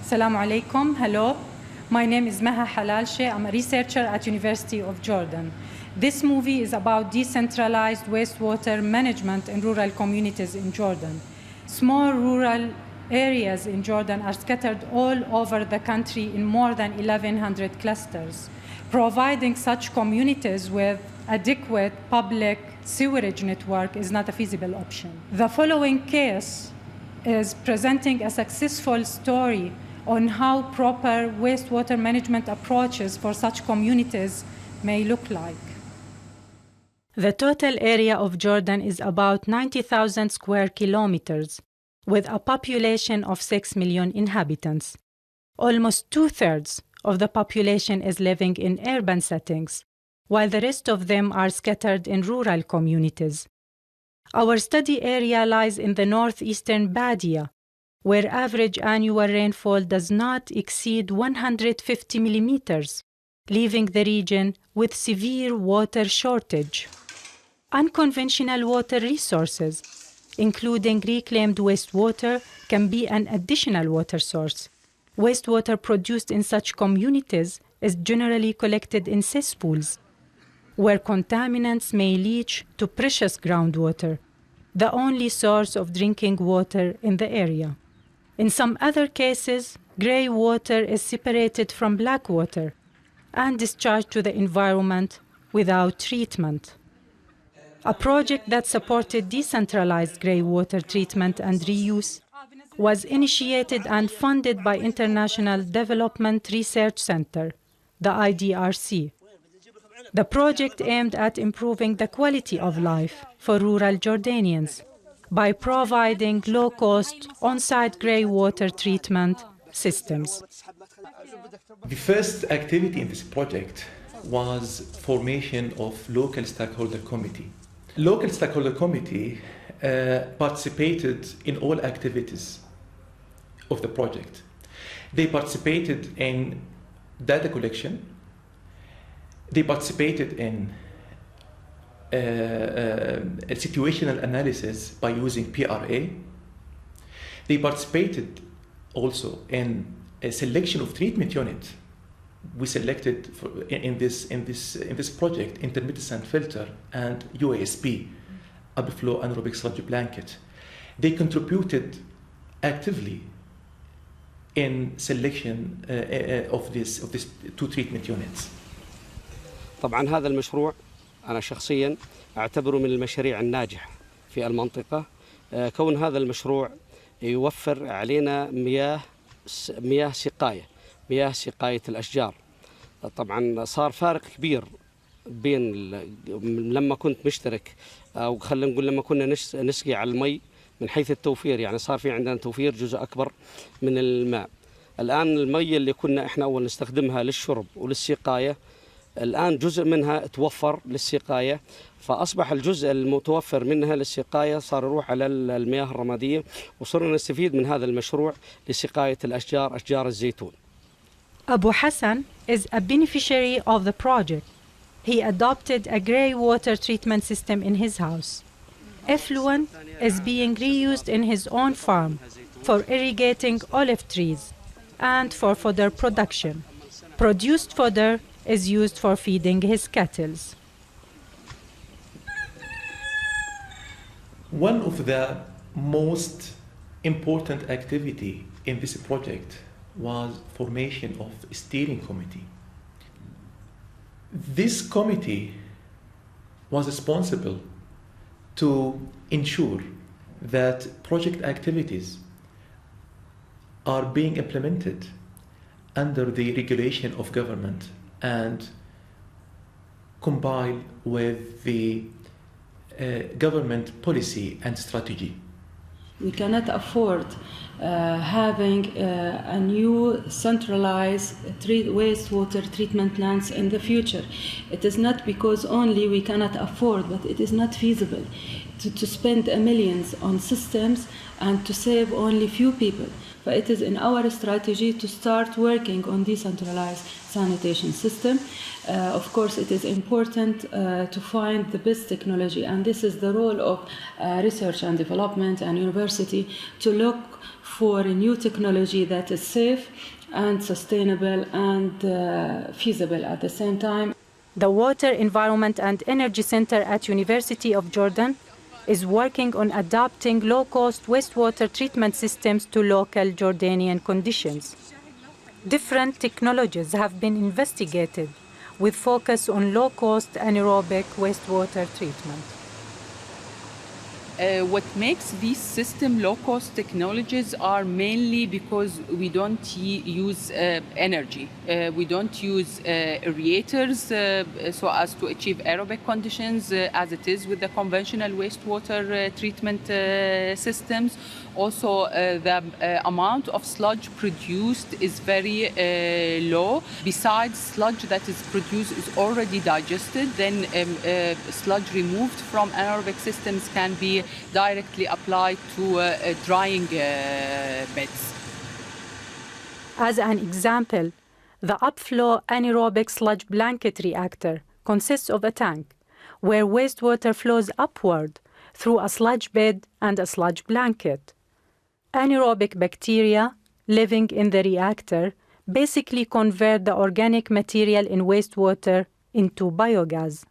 Assalamu alaikum. Hello. My name is Maha Halalsheh. I'm a researcher at University of Jordan. This movie is about decentralized wastewater management in rural communities in Jordan. Small rural areas in Jordan are scattered all over the country in more than 1,100 clusters. Providing such communities with adequate public sewerage network is not a feasible option. The following case is presenting a successful story on how proper wastewater management approaches for such communities may look like. The total area of Jordan is about 90,000 square kilometers, with a population of 6 million inhabitants. Almost two-thirds of the population is living in urban settings, while the rest of them are scattered in rural communities. Our study area lies in the northeastern Badia, where average annual rainfall does not exceed 150 millimeters, leaving the region with severe water shortage. Unconventional water resources, including reclaimed wastewater, can be an additional water source. Wastewater produced in such communities is generally collected in cesspools, where contaminants may leach to precious groundwater, the only source of drinking water in the area. In some other cases, grey water is separated from black water and discharged to the environment without treatment. A project that supported decentralized grey water treatment and reuse was initiated and funded by International Development Research Center, the IDRC. The project aimed at improving the quality of life for rural Jordanians by providing low-cost, on-site grey water treatment systems. The first activity in this project was formation of local stakeholder committee. Local stakeholder committee participated in all activities of the project. They participated in data collection. They participated in a situational analysis by using PRA. They participated also in a selection of treatment unit. We selected in this project intermittent filter and UASB, upflow anaerobic sludge blanket. They contributed actively in selection of these two treatment units. طبعا هذا المشروع أنا شخصيا أعتبره من المشاريع الناجحة في المنطقة. كون هذا المشروع يوفر علينا مياه سقاية الأشجار. طبعا صار فارق كبير بين لما كنت مشترك أو خلينا نقول لما كنا نسقي على المي من حيث التوفير، يعني صار في عندنا توفير جزء أكبر من الماء. الآن المي اللي كنا إحنا أول نستخدمها للشرب وللسقاية الآن جزء منها توفر للسقاية، فأصبح الجزء المتوفر منها للسقاية صار يروح على المياه الرمادية، وصرنا نستفيد من هذا المشروع لسقاية الأشجار، أشجار الزيتون. Abu Hassan is a beneficiary of the project. He adopted a grey water treatment system in his house. Effluent is being reused in his own farm for irrigating olive trees and for fodder production. Produced fodder is used for feeding his cattle. One of the most important activity in this project was formation of a steering committee. This committee was responsible to ensure that project activities are being implemented under the regulation of government and compile with the government policy and strategy. We cannot afford having a new centralized wastewater treatment plants in the future. It is not because only we cannot afford, but it is not feasible to spend millions on systems and to save only few people. But it is in our strategy to start working on decentralized sanitation system. Of course, it is important to find the best technology, and this is the role of research and development and university to look for a new technology that is safe and sustainable and feasible at the same time. The Water, Environment and Energy Center at University of Jordan is working on adapting low-cost wastewater treatment systems to local Jordanian conditions. Different technologies have been investigated with focus on low-cost anaerobic wastewater treatment. What makes these system low-cost technologies are mainly because we don't use energy. We don't use aerators so as to achieve aerobic conditions as it is with the conventional wastewater treatment systems. Also, the amount of sludge produced is very low. Besides, sludge that is produced is already digested. Then sludge removed from anaerobic systems can be directly applied to drying beds. As an example, the upflow anaerobic sludge blanket reactor consists of a tank where wastewater flows upward through a sludge bed and a sludge blanket. Anaerobic bacteria living in the reactor basically convert the organic material in wastewater into biogas.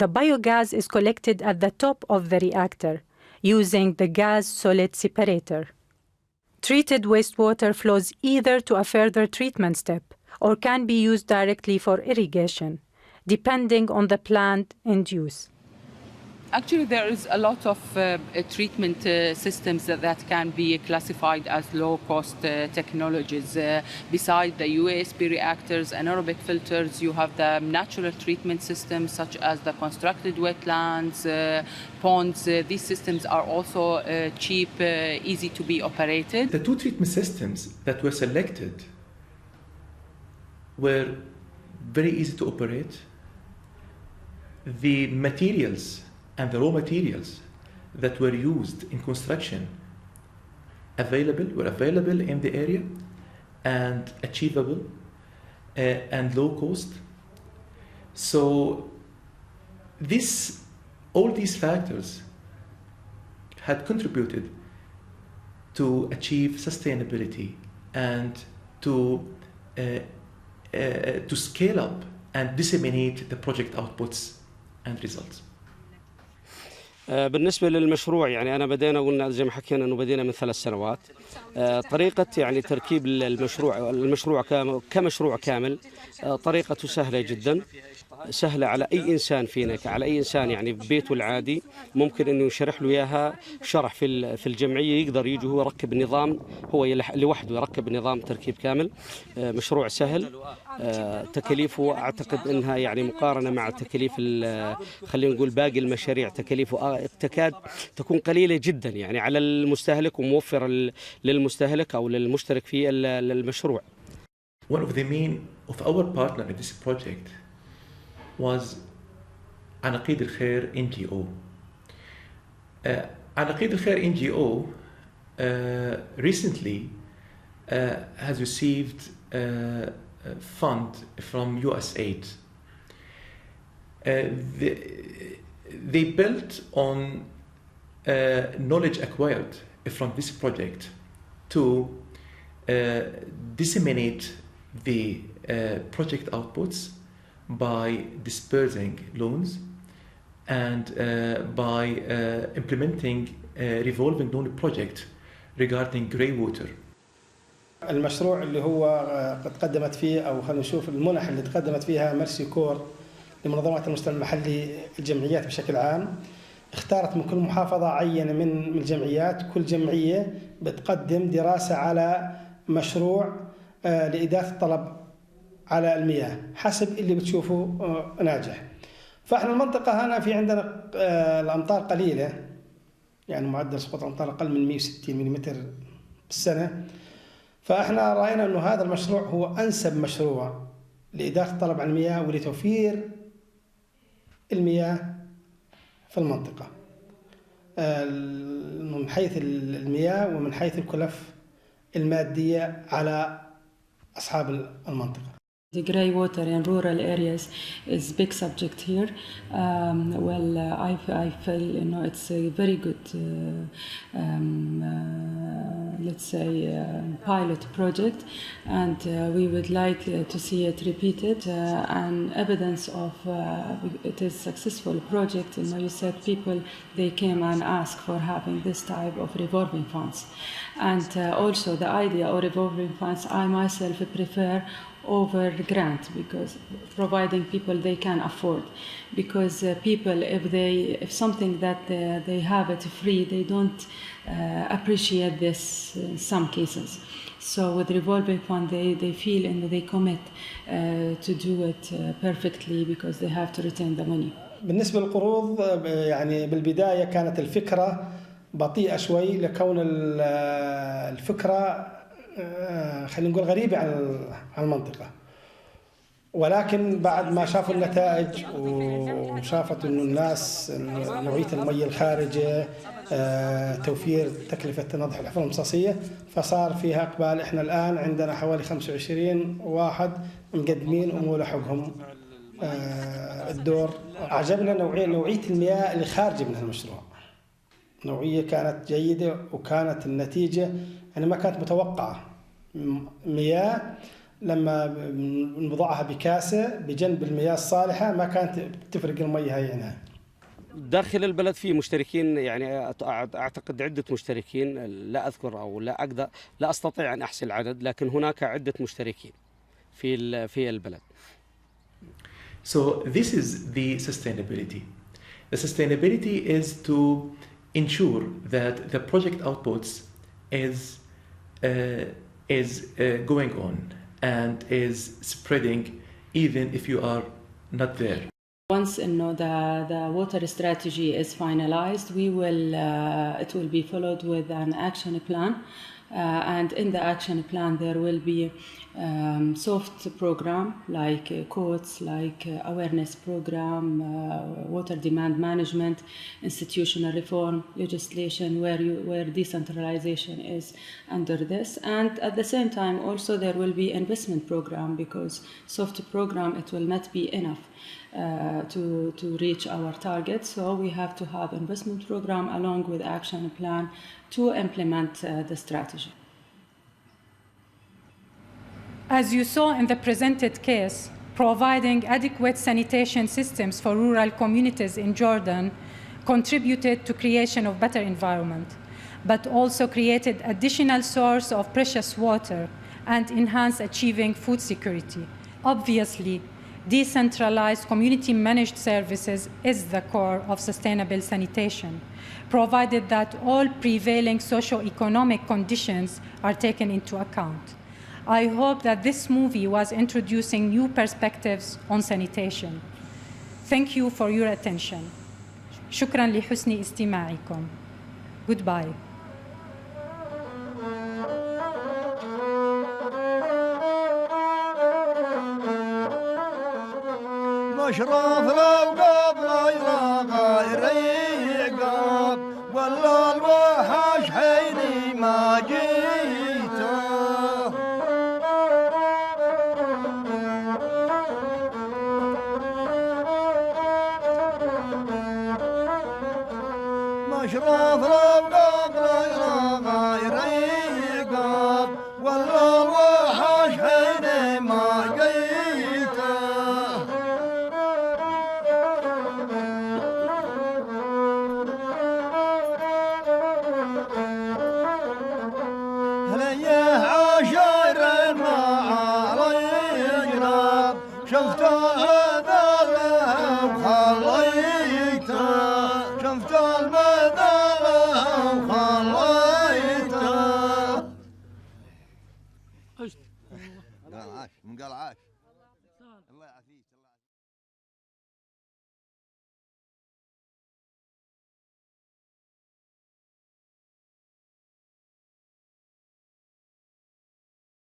The biogas is collected at the top of the reactor using the gas-solid separator. Treated wastewater flows either to a further treatment step or can be used directly for irrigation, depending on the plant and use. Actually, there is a lot of treatment systems that can be classified as low-cost technologies. Besides the USB reactors, anaerobic filters, you have the natural treatment systems such as the constructed wetlands, ponds. These systems are also cheap, easy to be operated. The two treatment systems that were selected were very easy to operate. The materials and the raw materials that were used in construction were available in the area and achievable and low cost. So all these factors had contributed to achieve sustainability and to scale up and disseminate the project outputs and results. بالنسبة للمشروع يعني أنا قلنا زي ما حكينا إنه بدينا من 3 سنوات. طريقة يعني تركيب المشروع كمشروع كامل طريقته سهلة جدا، سهلة على أي إنسان فينا، على أي إنسان يعني ببيته العادي ممكن إنه يشرح له إياها شرح في الجمعية، يقدر يجي هو يركب النظام، هو لوحده يركب النظام تركيب كامل. مشروع سهل، تكاليفه أعتقد إنها يعني مقارنة مع تكاليف خلينا نقول باقي المشاريع تكاليفه تكاد تكون قليلة جدا يعني على المستهلك وموفر للمستهلك أو للمشترك في المشروع. One of the main of our partner in this project was Anaaqid al-Khair NGO. Anaaqid al-Khair NGO recently has received a fund from USAID. They built on knowledge acquired from this project to disseminate the project outputs by dispersing loans and by implementing a revolving loan project regarding grey water. المشروع اللي هو قد قدمت فيه أو خلينا نشوف المنح اللي تقدمت فيها ميرسي كور لمنظمات المجتمع المحلي الجمعيات بشكل عام، اختارت من كل محافظة عينة من الجمعيات، كل جمعية بتقدم دراسة على مشروع لإدارة الطلب على المياه حسب اللي بتشوفه ناجح. فاحنا المنطقة هنا في عندنا الأمطار قليلة، يعني معدل سقوط الأمطار أقل من 160 ملم بالسنة، فاحنا رأينا أنه هذا المشروع هو أنسب مشروع لإدارة الطلب على المياه ولتوفير المياه في المنطقة من حيث المياه ومن حيث الكلف المادية على أصحاب المنطقة. The grey water in rural areas is a big subject here. I feel it's a very good, let's say, pilot project, and we would like to see it repeated. And evidence of it is successful project. You said people they came and asked for having this type of revolving funds, and also the idea of revolving funds. I myself prefer over grant, because providing people they can afford, because people if something that they have it free, they don't appreciate this in some cases. So with revolving fund they feel and they commit to do it perfectly, because they have to return the money. بالنسبة للقروض يعني بالبداية كانت الفكرة بطيئة شوي، لكون الفكرة خلينا نقول غريبة عن المنطقة، ولكن بعد ما شافوا النتائج وشافت إنه الناس نوعية المي الخارجة، توفير تكلفة تنظيف الحفر المصاصية، فصار فيها إقبال. إحنا الآن عندنا حوالي 25 واحد مقدمين ومولى حقهم الدور. عجبنا نوعية المياه اللي خارجة من المشروع، نوعية كانت جيدة، وكانت النتيجة يعني ما كانت متوقعة. مياه لما نضعها بكاسة بجنب المياه الصالحة ما كانت تفرق المياه هاي عنها. داخل البلد في مشتركين، يعني أعتقد عدة مشتركين، لا أذكر أو لا أقدر لا أستطيع أن أحصي العدد، لكن هناك عدة مشتركين في البلد. So this is the sustainability. The sustainability is to ensure that the project outputs is going on and is spreading even if you are not there. Once the water strategy is finalized, it will be followed with an action plan. And in the action plan there will be soft program like quotes, like awareness program, water demand management, institutional reform, legislation where decentralization is under this. And at the same time also there will be investment program, because soft program it will not be enough to reach our targets. So we have to have investment program along with action plan to implement the strategy. As you saw in the presented case, providing adequate sanitation systems for rural communities in Jordan contributed to creation of better environment, but also created additional source of precious water and enhanced achieving food security. Obviously, decentralized community-managed services is the core of sustainable sanitation, provided that all prevailing socio-economic conditions are taken into account. I hope that this movie was introducing new perspectives on sanitation. Thank you for your attention. شكراً لحسن استماعكم. Goodbye. مشرف لو قبل غير يقاب، ولا الوحش حيني ما جيته. مشرف لو قبل غير يقاب، ولا الوحش حيني ما جيته. شفت هذا وخليته، شفت البدل وخليته. قال عاش، من قال عاش. الله يعافيك.